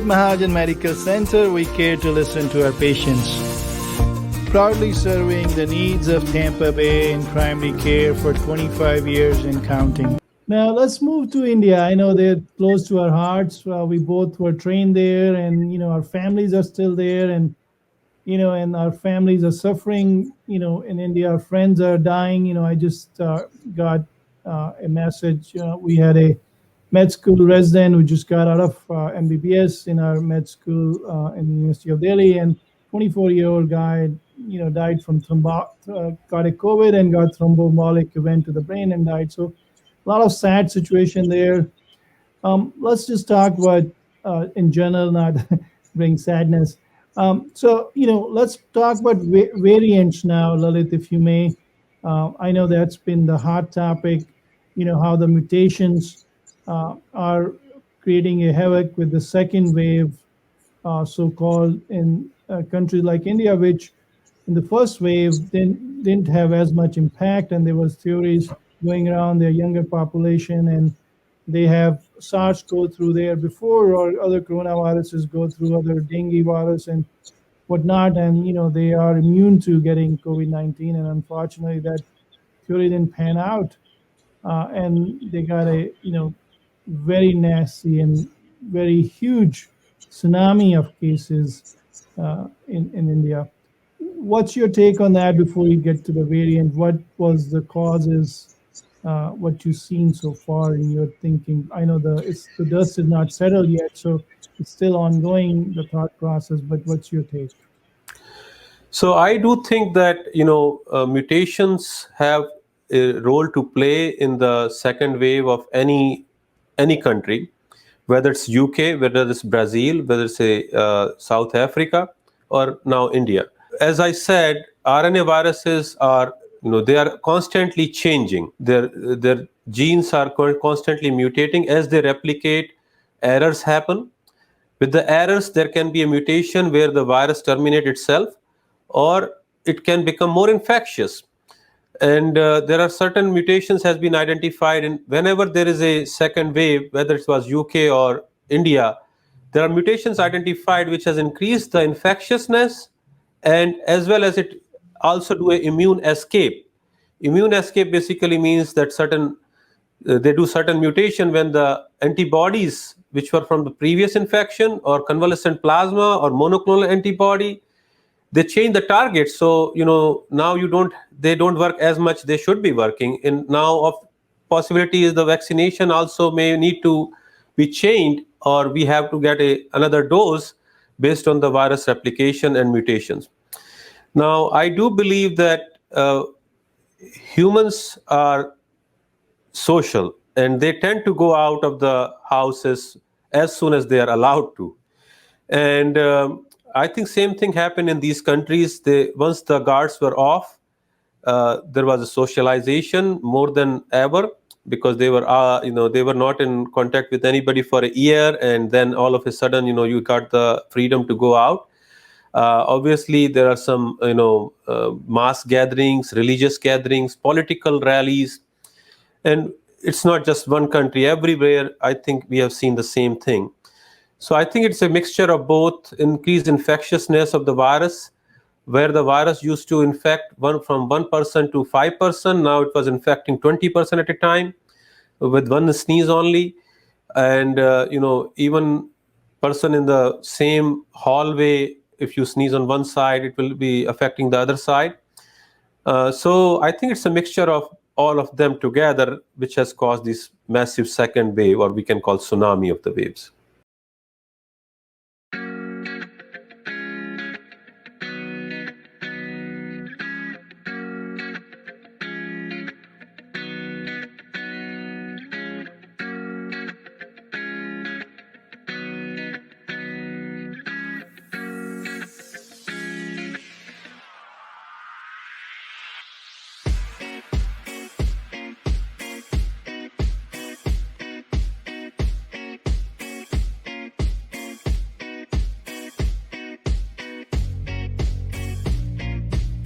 At Mahajan Medical Center, we care to listen to our patients. Proudly serving the needs of Tampa Bay in primary care for 25 years and counting. Now let's move to India. I know they're close to our hearts. We both were trained there, and our families are still there, and and our families are suffering. In India, our friends are dying. I just got a message. We had a med school resident who just got out of MBBS in our med school in the University of Delhi, and 24-year-old guy, died from got a COVID and got thromboembolic event to the brain and died. So a lot of sad situation there. Let's just talk about in general, not bring sadness. Let's talk about variants now, Lalit, if you may. I know that's been the hot topic. How the mutations are creating a havoc with the second wave, so-called, in countries like India, which in the first wave didn't have as much impact, and there was theories going around their younger population, and they have SARS go through there before, or other coronaviruses go through, other dengue virus and whatnot, and they are immune to getting COVID-19, and unfortunately that theory didn't pan out, and they got a very nasty and very huge tsunami of cases in India. What's your take on that before you get to the variant? What was the causes? What you've seen so far in your thinking? I know the dust is not settled yet, so it's still ongoing, the thought process, but what's your take? So I do think that mutations have a role to play in the second wave of any country, whether it's UK, whether it's Brazil, whether it's South Africa, or now India. As I said, RNA viruses are they are constantly changing. Their genes are constantly mutating as they replicate. Errors happen. With the errors, there can be a mutation where the virus terminates itself, or it can become more infectious. And there are certain mutations has been identified, and whenever there is a second wave, whether it was UK or India, there are mutations identified which has increased the infectiousness, and as well as it also do an immune escape. Immune escape basically means that they do certain mutation when the antibodies which were from the previous infection, or convalescent plasma, or monoclonal antibody, they change the target. So now they don't work as much they should be working. And now of possibility is the vaccination also may need to be changed, or we have to get another dose based on the virus replication and mutations. Now, I do believe that humans are social, and they tend to go out of the houses as soon as they are allowed to. And I think same thing happened in these countries. Once the guards were off, there was a socialization more than ever, because they were not in contact with anybody for a year, and then all of a sudden you got the freedom to go out. Obviously, there are some mass gatherings, religious gatherings, political rallies, and it's not just one country. Everywhere, I think we have seen the same thing. So I think it's a mixture of both increased infectiousness of the virus, where the virus used to infect from 1% to 5%. Now it was infecting 20% at a time with one sneeze only. And, even person in the same hallway, if you sneeze on one side, it will be affecting the other side. So I think it's a mixture of all of them together, which has caused this massive second wave, or we can call tsunami of the waves.